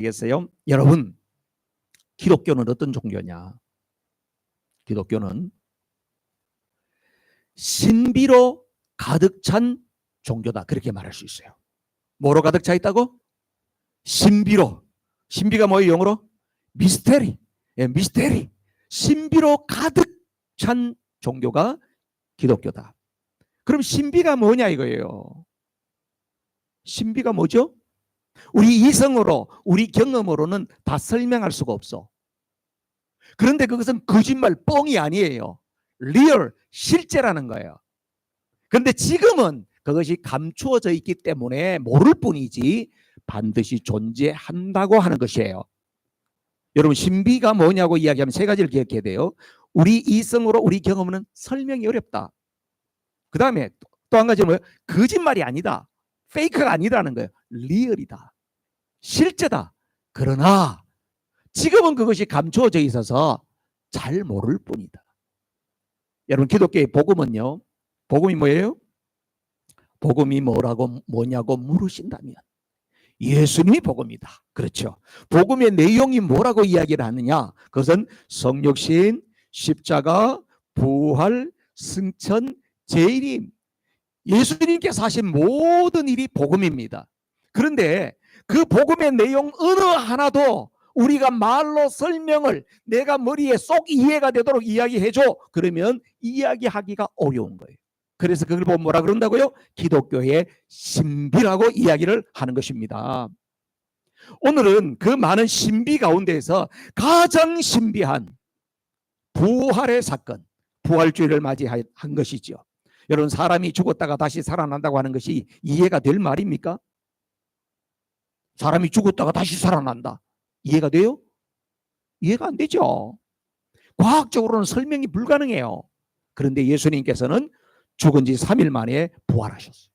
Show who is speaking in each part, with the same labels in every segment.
Speaker 1: 알겠어요? 여러분, 기독교는 어떤 종교냐? 기독교는 신비로 가득 찬 종교다, 그렇게 말할 수 있어요. 뭐로 가득 차 있다고? 신비로. 신비가 뭐예요? 영어로? 미스테리. 미스테리. 신비로 가득 찬 종교가 기독교다. 그럼 신비가 뭐냐 이거예요. 신비가 뭐죠? 우리 이성으로, 우리 경험으로는 다 설명할 수가 없어. 그런데 그것은 거짓말, 뻥이 아니에요. 리얼, 실제라는 거예요. 그런데 지금은 그것이 감추어져 있기 때문에 모를 뿐이지 반드시 존재한다고 하는 것이에요. 여러분, 신비가 뭐냐고 이야기하면 세 가지를 기억해야 돼요. 우리 이성으로, 우리 경험은 설명이 어렵다. 그 다음에 또 한 가지는 뭐예요? 거짓말이 아니다. 페이크가 아니라는 거예요. 리얼이다. 실제다. 그러나 지금은 그것이 감추어져 있어서 잘 모를 뿐이다. 여러분, 기독교의 복음은요, 복음이 뭐예요? 복음이 뭐냐고 물으신다면 예수님이 복음이다. 그렇죠. 복음의 내용이 뭐라고 이야기를 하느냐? 그것은 성육신, 십자가, 부활, 승천, 재림, 예수님께서 하신 모든 일이 복음입니다. 그런데 그 복음의 내용 어느 하나도 우리가 말로 설명을 내가 머리에 쏙 이해가 되도록 이야기해줘. 그러면 이야기하기가 어려운 거예요. 그래서 그걸 보면 뭐라 그런다고요? 기독교의 신비라고 이야기를 하는 것입니다. 오늘은 그 많은 신비 가운데에서 가장 신비한 부활의 사건, 부활주의를 맞이한 것이죠. 여러분, 사람이 죽었다가 다시 살아난다고 하는 것이 이해가 될 말입니까? 사람이 죽었다가 다시 살아난다. 이해가 돼요? 이해가 안 되죠. 과학적으로는 설명이 불가능해요. 그런데 예수님께서는 죽은 지 3일 만에 부활하셨어요.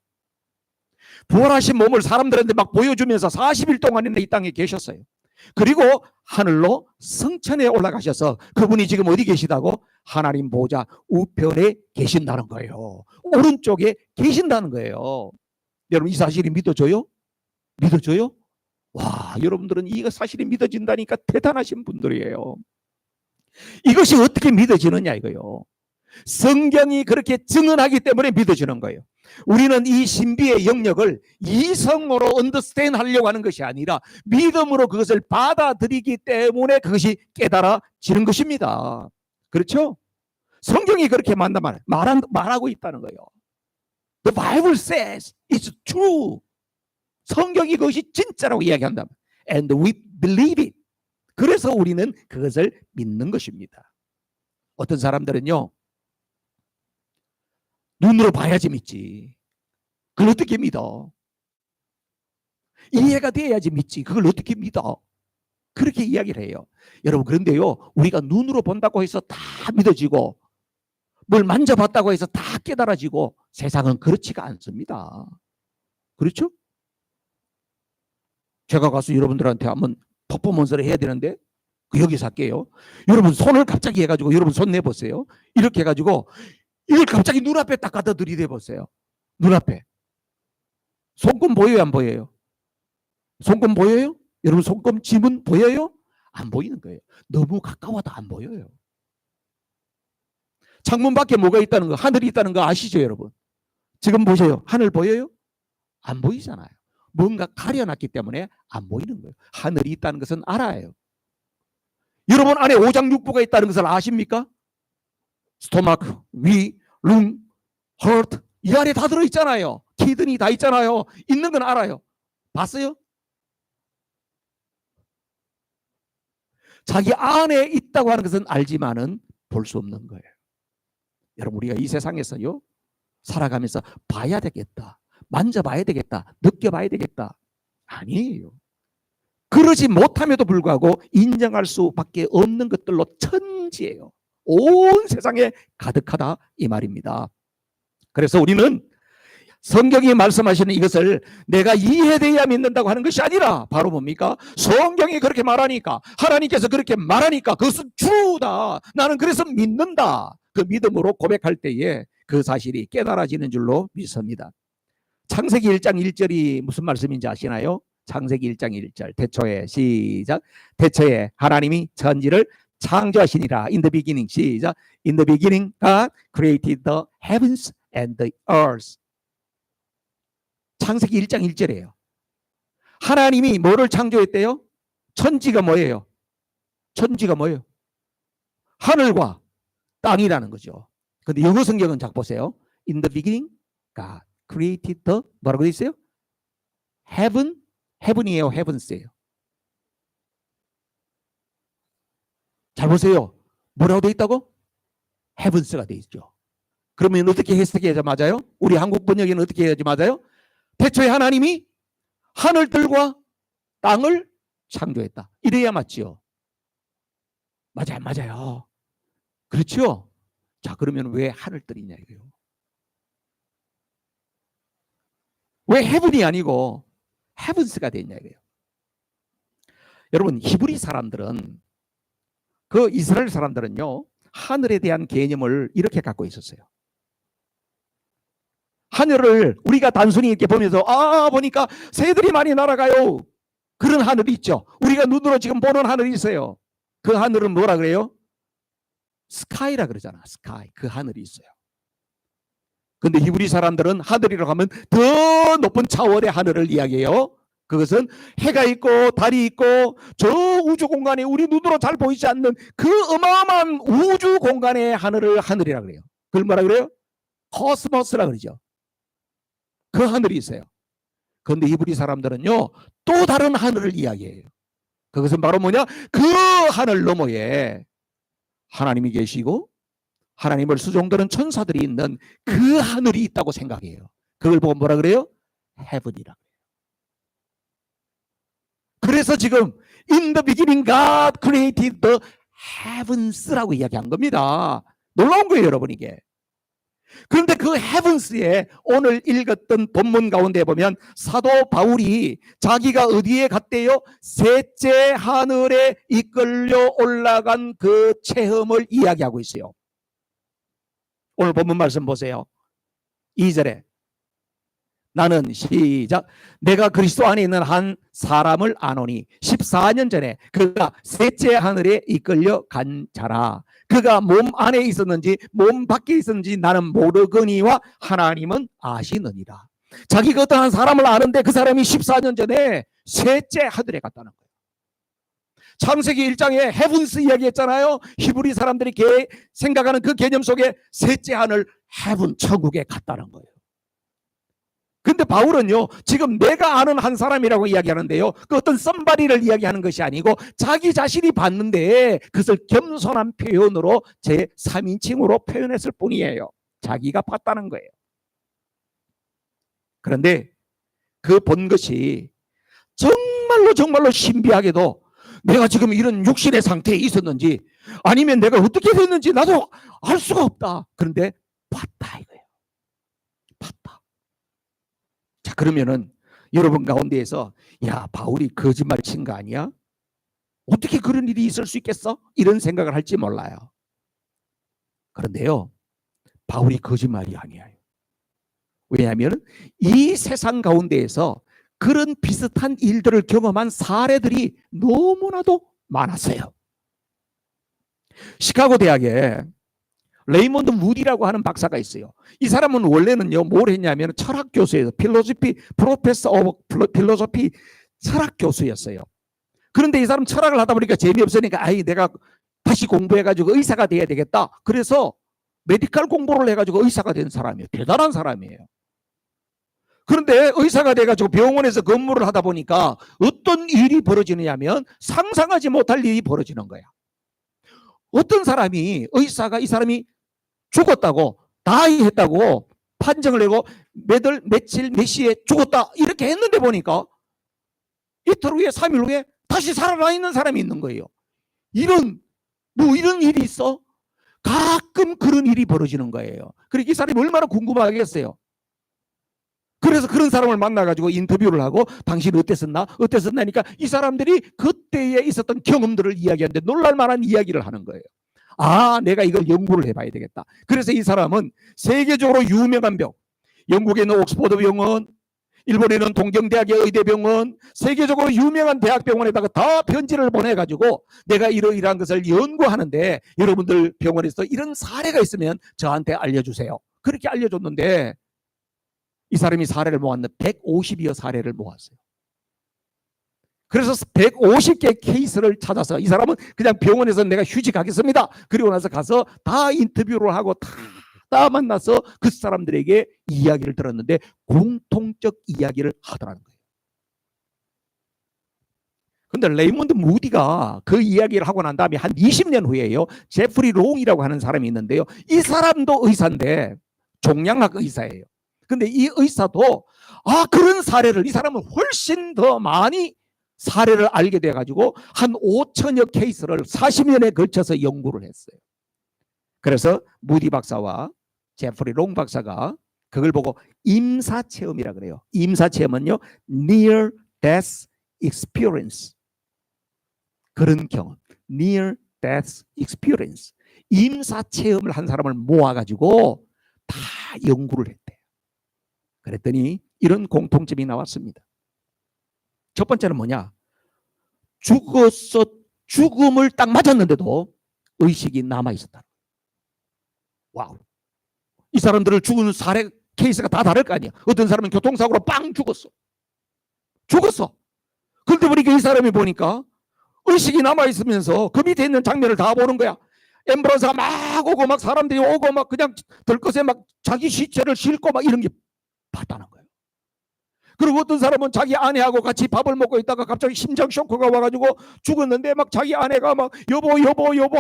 Speaker 1: 부활하신 몸을 사람들한테 막 보여주면서 40일 동안이나 이 땅에 계셨어요. 그리고 하늘로 성천에 올라가셔서 그분이 지금 어디 계시다고? 하나님 보좌 우편에 계신다는 거예요. 오른쪽에 계신다는 거예요. 여러분, 이 사실이 믿어져요? 믿어져요? 와, 여러분들은 이 사실이 믿어진다니까 대단하신 분들이에요. 이것이 어떻게 믿어지느냐 이거요. 성경이 그렇게 증언하기 때문에 믿어지는 거예요. 우리는 이 신비의 영역을 이성으로 언더스탠드 하려고 하는 것이 아니라 믿음으로 그것을 받아들이기 때문에 그것이 깨달아지는 것입니다. 그렇죠? 성경이 그렇게 말하고 있다는 거예요. The Bible says it's true. 성경이 그것이 진짜라고 이야기한다. And we believe it. 그래서 우리는 그것을 믿는 것입니다. 어떤 사람들은요, 눈으로 봐야지 믿지. 그걸 어떻게 믿어? 이해가 돼야지 믿지. 그걸 어떻게 믿어? 그렇게 이야기를 해요. 여러분, 그런데요, 우리가 눈으로 본다고 해서 다 믿어지고 뭘 만져봤다고 해서 다 깨달아지고 세상은 그렇지가 않습니다. 그렇죠? 제가 가서 여러분들한테 한번 퍼포먼스를 해야 되는데 여기서 할게요. 여러분, 손을 갑자기 해가지고 여러분 손 내보세요. 이렇게 해가지고 이걸 갑자기 눈앞에 딱 갖다 들이대 보세요. 눈앞에. 손금 보여요, 안 보여요? 손금 보여요? 여러분, 손금 지문 보여요? 안 보이는 거예요. 너무 가까워도 안 보여요. 창문 밖에 뭐가 있다는 거, 하늘이 있다는 거 아시죠, 여러분? 지금 보세요. 하늘 보여요? 안 보이잖아요. 뭔가 가려놨기 때문에 안 보이는 거예요. 하늘이 있다는 것은 알아요. 여러분 안에 오장육부가 있다는 것을 아십니까? 스토마크, 위, 룽, 허트, 이 안에 다 들어있잖아요. 키드니 다 있잖아요. 있는 건 알아요. 봤어요? 자기 안에 있다고 하는 것은 알지만은 볼 수 없는 거예요. 여러분, 우리가 이 세상에서요, 살아가면서 봐야 되겠다, 만져봐야 되겠다, 느껴봐야 되겠다. 아니에요. 그러지 못함에도 불구하고 인정할 수밖에 없는 것들로 천지예요. 온 세상에 가득하다 이 말입니다. 그래서 우리는 성경이 말씀하시는 이것을 내가 이해돼야 믿는다고 하는 것이 아니라 바로 뭡니까? 성경이 그렇게 말하니까, 하나님께서 그렇게 말하니까 그것은 true다, 나는 그래서 믿는다. 그 믿음으로 고백할 때에 그 사실이 깨달아지는 줄로 믿습니다. 창세기 1장 1절이 무슨 말씀인지 아시나요? 창세기 1장 1절. 태초에 시작. 태초에 하나님이 천지를 창조하시니라. In the beginning 시작. In the beginning God created the heavens and the earth. 창세기 1장 1절이에요. 하나님이 뭐를 창조했대요? 천지가 뭐예요? 천지가 뭐예요? 하늘과 땅이라는 거죠. 근데 영어 성경은 잘 보세요. In the beginning God created the 뭐라고 돼 있어요? heaven, heaven이에요, heavens예요. 잘 보세요. 뭐라고 돼 있다고? heavens가 돼 있죠. 그러면 어떻게 해석해야지 맞아요? 우리 한국 번역에는 어떻게 해야지 맞아요? 태초에 하나님이 하늘들과 땅을 창조했다. 이래야 맞지요. 맞아요, 맞아요. 그렇죠? 자, 그러면 왜 하늘들이냐 이거요? 왜 heaven이 아니고 heavens가 됐냐 이거예요. 여러분, 히브리 사람들은, 그 이스라엘 사람들은요, 하늘에 대한 개념을 이렇게 갖고 있었어요. 하늘을 우리가 단순히 이렇게 보면서 보니까 새들이 많이 날아가요. 그런 하늘이 있죠. 우리가 눈으로 지금 보는 하늘이 있어요. 그 하늘은 뭐라 그래요? 스카이라 그러잖아. 스카이. 그 하늘이 있어요. 근데 히브리 사람들은 하늘이라고 하면 더 높은 차원의 하늘을 이야기해요. 그것은 해가 있고 달이 있고 저 우주 공간에 우리 눈으로 잘 보이지 않는 그 어마어마한 우주 공간의 하늘을 하늘이라 그래요. 그걸 뭐라 그래요? 코스모스라 그러죠. 그 하늘이 있어요. 그런데 히브리 사람들은요, 또 다른 하늘을 이야기해요. 그것은 바로 뭐냐? 그 하늘 너머에 하나님이 계시고 하나님을 수종드는 천사들이 있는 그 하늘이 있다고 생각해요. 그걸 보고 뭐라 그래요? 헤븐이라. 그래서 지금 In the beginning God created the heavens라고 이야기한 겁니다. 놀라운 거예요, 여러분 이게. 그런데 그 헤븐스에 오늘 읽었던 본문 가운데 보면 사도 바울이 자기가 어디에 갔대요? 셋째 하늘에 이끌려 올라간 그 체험을 이야기하고 있어요. 오늘 본문 말씀 보세요. 2절에 나는 시작 내가 그리스도 안에 있는 한 사람을 아노니 14년 전에 그가 셋째 하늘에 이끌려 간 자라. 그가 몸 안에 있었는지 몸 밖에 있었는지 나는 모르거니와 하나님은 아시느니라. 자기가 어떤 한 사람을 아는데 그 사람이 14년 전에 셋째 하늘에 갔다는 거예요. 창세기 1장에 헤븐스 이야기했잖아요. 히브리 사람들이 생각하는 그 개념 속에 셋째 하늘 헤븐 천국에 갔다는 거예요. 근데 바울은요, 지금 내가 아는 한 사람이라고 이야기하는데요, 그 어떤 썸바리를 이야기하는 것이 아니고 자기 자신이 봤는데 그것을 겸손한 표현으로 제 3인칭으로 표현했을 뿐이에요. 자기가 봤다는 거예요. 그런데 그 본 것이 정말로 신비하게도 내가 지금 이런 육신의 상태에 있었는지 아니면 내가 어떻게 됐는지 나도 알 수가 없다. 그런데 봤다 이거예요. 봤다. 자, 그러면은 여러분 가운데에서 야, 바울이 거짓말 친 거 아니야? 어떻게 그런 일이 있을 수 있겠어? 이런 생각을 할지 몰라요. 그런데요, 바울이 거짓말이 아니에요. 왜냐하면 이 세상 가운데에서 그런 비슷한 일들을 경험한 사례들이 너무나도 많았어요. 시카고 대학에 레이몬드 무디라고 하는 박사가 있어요. 이 사람은 원래는요, 뭘 했냐면 철학 교수예요. 프로페서 오브 필로소피 철학 교수였어요. 그런데 이 사람 철학을 하다 보니까 재미없으니까 내가 다시 공부해가지고 의사가 돼야 되겠다. 그래서 메디컬 공부를 해가지고 의사가 된 사람이에요. 대단한 사람이에요. 그런데 의사가 돼가지고 병원에서 근무를 하다 보니까 어떤 일이 벌어지느냐면 상상하지 못할 일이 벌어지는 거야. 어떤 사람이 의사가 이 사람이 죽었다고 다이했다고 판정을 내고 며칠 몇 시에 죽었다 이렇게 했는데 보니까 이틀 후에 3일 후에 다시 살아나 있는 사람이 있는 거예요. 이런 일이 있어? 가끔 그런 일이 벌어지는 거예요. 그러니까 이 사람이 얼마나 궁금하겠어요. 그래서 그런 사람을 만나가지고 인터뷰를 하고 당신 어땠었나니까 이 사람들이 그때에 있었던 경험들을 이야기하는데 놀랄만한 이야기를 하는 거예요. 내가 이걸 연구를 해봐야 되겠다. 그래서 이 사람은 세계적으로 유명한 병, 영국에 있는 옥스퍼드 병원, 일본에는 동경대학의 의대병원, 세계적으로 유명한 대학병원에다가 다 편지를 보내가지고 내가 이러이러한 것을 연구하는데 여러분들 병원에서 이런 사례가 있으면 저한테 알려주세요. 그렇게 알려줬는데 이 사람이 사례를 모았는데 150여 사례를 모았어요. 그래서 150개 케이스를 찾아서 이 사람은 그냥 병원에서 내가 휴직하겠습니다. 그리고 나서 가서 다 인터뷰를 하고 다 만나서 그 사람들에게 이야기를 들었는데 공통적 이야기를 하더라는 거예요. 근데 레이몬드 무디가 그 이야기를 하고 난 다음에 한 20년 후에요. 제프리 롱이라고 하는 사람이 있는데요. 이 사람도 의사인데 종양학 의사예요. 근데 이 의사도 그런 사례를 이 사람은 훨씬 더 많이 사례를 알게 돼가지고 한 5천여 케이스를 40년에 걸쳐서 연구를 했어요. 그래서 무디 박사와 제프리 롱 박사가 그걸 보고 임사체험이라 그래요. 임사체험은요, near death experience. 그런 경험, near death experience. 임사체험을 한 사람을 모아가지고 다 연구를 했대요. 그랬더니 이런 공통점이 나왔습니다. 첫 번째는 뭐냐? 죽음을 딱 맞았는데도 의식이 남아있었다. 와우. 이 사람들을 죽은 사례 케이스가 다 다를 거 아니야. 어떤 사람은 교통사고로 빵 죽었어. 그런데 보니까 이 사람이 보니까 의식이 남아있으면서 그 밑에 있는 장면을 다 보는 거야. 앰뷸런스가 막 오고 막 사람들이 오고 막 그냥 들것에 막 자기 시체를 싣고 막 이런 게 봤다는 거예요. 그리고 어떤 사람은 자기 아내하고 같이 밥을 먹고 있다가 갑자기 심장 쇼크가 와가지고 죽었는데 막 자기 아내가 막 여보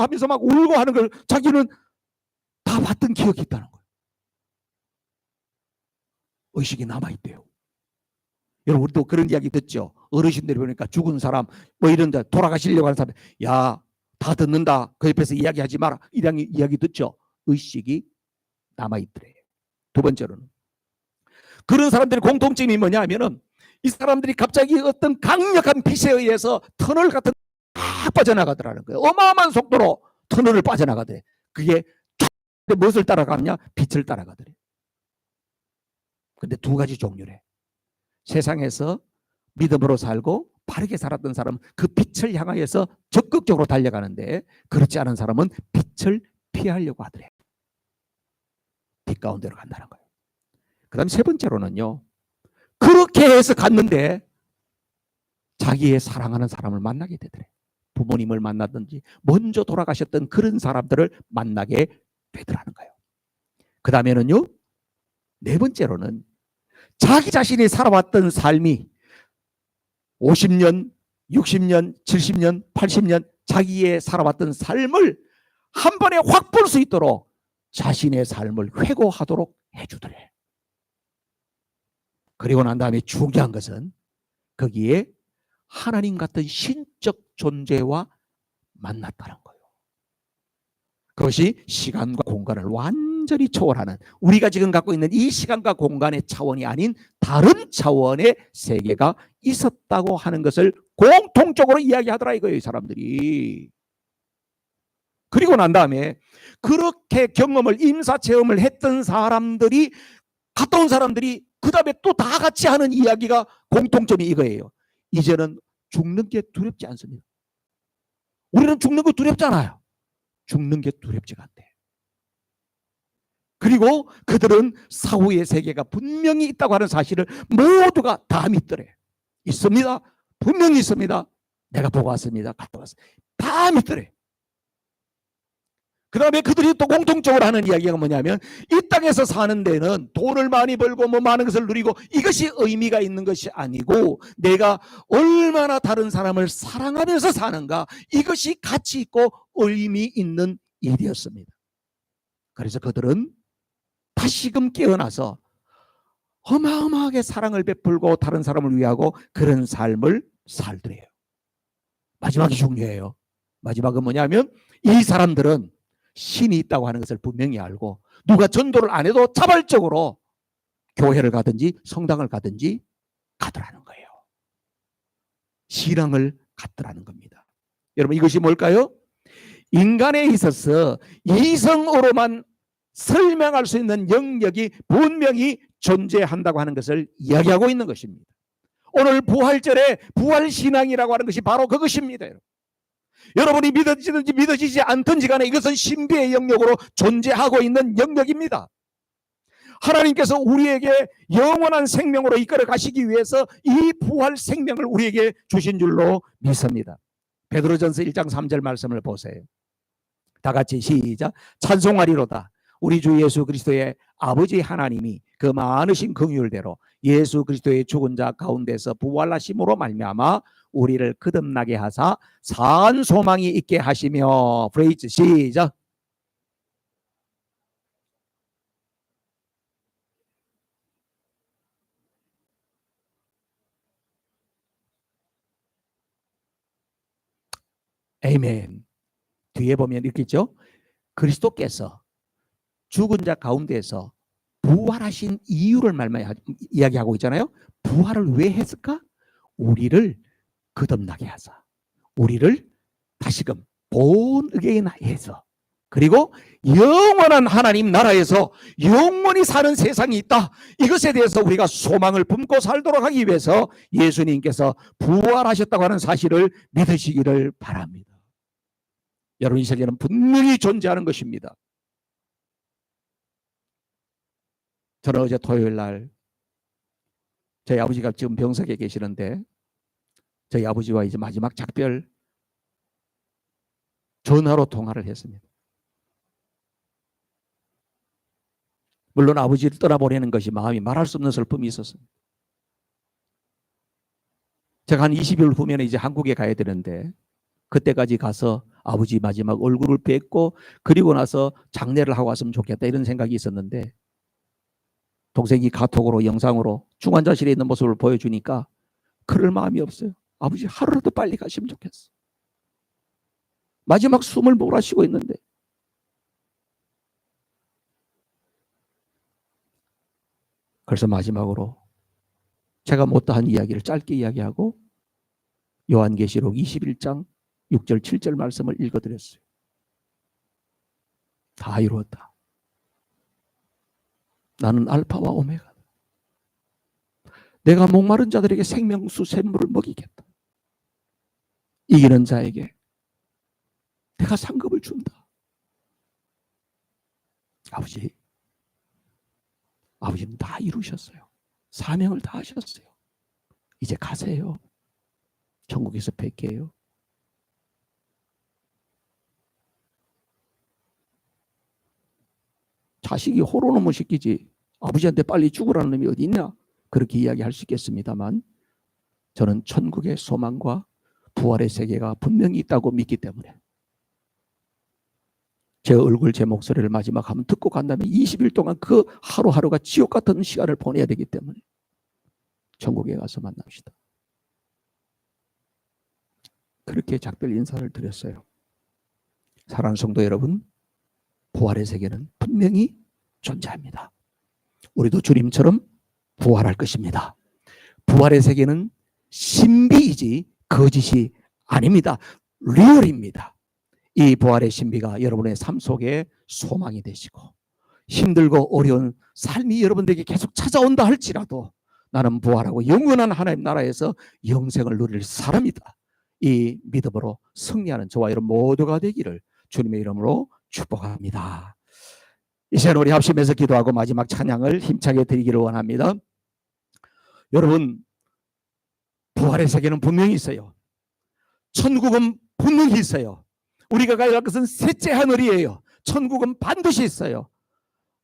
Speaker 1: 하면서 막 울고 하는 걸 자기는 다 봤던 기억이 있다는 거예요. 의식이 남아있대요. 여러분 우리도 그런 이야기 듣죠. 어르신들이 보니까 죽은 사람 뭐 이런 데 돌아가시려고 하는 사람, 야, 다 듣는다. 그 옆에서 이야기하지 마라. 이런 이야기 듣죠. 의식이 남아있더래요. 두 번째로는 그런 사람들의 공통점이 뭐냐 하면은 이 사람들이 갑자기 어떤 강력한 빛에 의해서 터널 같은 쫙 빠져나가더라는 거예요. 어마어마한 속도로 터널을 빠져나가더래. 그게 무엇을 따라가느냐? 빛을 따라가더래. 근데 두 가지 종류래. 세상에서 믿음으로 살고 바르게 살았던 사람은 그 빛을 향하여서 적극적으로 달려가는데 그렇지 않은 사람은 빛을 피하려고 하더래. 빛 가운데로 간다는 거예요. 그 다음 세 번째로는요. 그렇게 해서 갔는데 자기의 사랑하는 사람을 만나게 되더래. 부모님을 만나든지 먼저 돌아가셨던 그런 사람들을 만나게 되더라는 거예요. 그 다음에는요. 네 번째로는 자기 자신이 살아왔던 삶이 50년, 60년, 70년, 80년 자기의 살아왔던 삶을 한 번에 확 볼 수 있도록 자신의 삶을 회고하도록 해주더래. 그리고 난 다음에 중요한 것은 거기에 하나님 같은 신적 존재와 만났다는 거예요. 그것이 시간과 공간을 완전히 초월하는, 우리가 지금 갖고 있는 이 시간과 공간의 차원이 아닌 다른 차원의 세계가 있었다고 하는 것을 공통적으로 이야기하더라 이거예요, 이 사람들이. 그리고 난 다음에 그렇게 경험을, 임사체험을 했던 사람들이, 갔다 온 사람들이 그 다음에 또 다 같이 하는 이야기가 공통점이 이거예요. 이제는 죽는 게 두렵지 않습니다. 우리는 죽는 거 두렵잖아요. 죽는 게 두렵지가 않대. 그리고 그들은 사후의 세계가 분명히 있다고 하는 사실을 모두가 다 믿더래. 있습니다. 분명히 있습니다. 내가 보고 왔습니다. 갔다 왔습니다. 다 믿더래. 그 다음에 그들이 또 공통적으로 하는 이야기가 뭐냐면 이 땅에서 사는 데는 돈을 많이 벌고 뭐 많은 것을 누리고 이것이 의미가 있는 것이 아니고 내가 얼마나 다른 사람을 사랑하면서 사는가, 이것이 가치 있고 의미 있는 일이었습니다. 그래서 그들은 다시금 깨어나서 어마어마하게 사랑을 베풀고 다른 사람을 위하고 그런 삶을 살더래요. 마지막이 중요해요. 마지막은 뭐냐면 이 사람들은 신이 있다고 하는 것을 분명히 알고 누가 전도를 안 해도 자발적으로 교회를 가든지 성당을 가든지 가더라는 거예요. 신앙을 갖더라는 겁니다. 여러분 이것이 뭘까요? 인간에 있어서 이성으로만 설명할 수 있는 영역이 분명히 존재한다고 하는 것을 이야기하고 있는 것입니다. 오늘 부활절에 부활신앙이라고 하는 것이 바로 그것입니다. 여러분이 믿어지든지 믿어지지 않든지 간에 이것은 신비의 영역으로 존재하고 있는 영역입니다. 하나님께서 우리에게 영원한 생명으로 이끌어 가시기 위해서 이 부활 생명을 우리에게 주신 줄로 믿습니다. 베드로전서 1장 3절 말씀을 보세요. 다 같이 시작. 찬송하리로다. 우리 주 예수 그리스도의 아버지 하나님이 그 많으신 긍휼대로 예수 그리스도의 죽은 자 가운데서 부활하심으로 말미암아 우리를 거듭나게 하사 산 소망이 있게 하시며. 프레이즈 시작. 아멘. 뒤에 보면 이렇게 있죠. 그리스도께서 죽은 자 가운데서 부활하신 이유를 이야기하고 있잖아요. 부활을 왜 했을까? 우리를 거듭나게 하사, 우리를 다시금 본 의인 해서, 그리고 영원한 하나님 나라에서 영원히 사는 세상이 있다. 이것에 대해서 우리가 소망을 품고 살도록 하기 위해서 예수님께서 부활하셨다고 하는 사실을 믿으시기를 바랍니다. 여러분, 이 세계는 분명히 존재하는 것입니다. 저는 어제 토요일 날 저희 아버지가 지금 병석에 계시는데 저희 아버지와 이제 마지막 작별 전화로 통화를 했습니다. 물론 아버지를 떠나보내는 것이 마음이 말할 수 없는 슬픔이 있었습니다. 제가 한 20일 후면 이제 한국에 가야 되는데 그때까지 가서 아버지 마지막 얼굴을 뵙고 그리고 나서 장례를 하고 왔으면 좋겠다 이런 생각이 있었는데 동생이 카톡으로 영상으로 중환자실에 있는 모습을 보여주니까 그럴 마음이 없어요. 아버지 하루라도 빨리 가시면 좋겠어. 마지막 숨을 몰아쉬고 있는데. 그래서 마지막으로 제가 못다한 이야기를 짧게 이야기하고 요한계시록 21장 6절 7절 말씀을 읽어드렸어요. 다 이루었다. 나는 알파와 오메가다. 내가 목마른 자들에게 생명수 샘물을 먹이겠다. 이기는 자에게 내가 상급을 준다. 아버지는 다 이루셨어요. 사명을 다 하셨어요. 이제 가세요. 천국에서 뵐게요. 자식이 호로놈을 시키지 아버지한테 빨리 죽으라는 놈이 어디 있냐? 그렇게 이야기할 수 있겠습니다만 저는 천국의 소망과 부활의 세계가 분명히 있다고 믿기 때문에 제 얼굴, 제 목소리를 마지막 한번 듣고 간 다음에 20일 동안 그 하루하루가 지옥 같은 시간을 보내야 되기 때문에 천국에 가서 만납시다. 그렇게 작별 인사를 드렸어요. 사랑하는 성도 여러분, 부활의 세계는 분명히 존재합니다. 우리도 주님처럼 부활할 것입니다. 부활의 세계는 신비이지 거짓이 아닙니다. 리얼입니다. 이 부활의 신비가 여러분의 삶 속에 소망이 되시고 힘들고 어려운 삶이 여러분들에게 계속 찾아온다 할지라도 나는 부활하고 영원한 하나님 나라에서 영생을 누릴 사람이다. 이 믿음으로 승리하는 저와 여러분 모두가 되기를 주님의 이름으로 축복합니다. 이 시간 우리 합심해서 기도하고 마지막 찬양을 힘차게 드리기를 원합니다. 여러분, 부활의 세계는 분명히 있어요. 천국은 분명히 있어요. 우리가 가야 할 것은 셋째 하늘이에요. 천국은 반드시 있어요.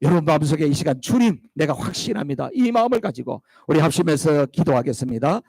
Speaker 1: 여러분 마음속에 이 시간 주님 내가 확신합니다. 이 마음을 가지고 우리 합심해서 기도하겠습니다.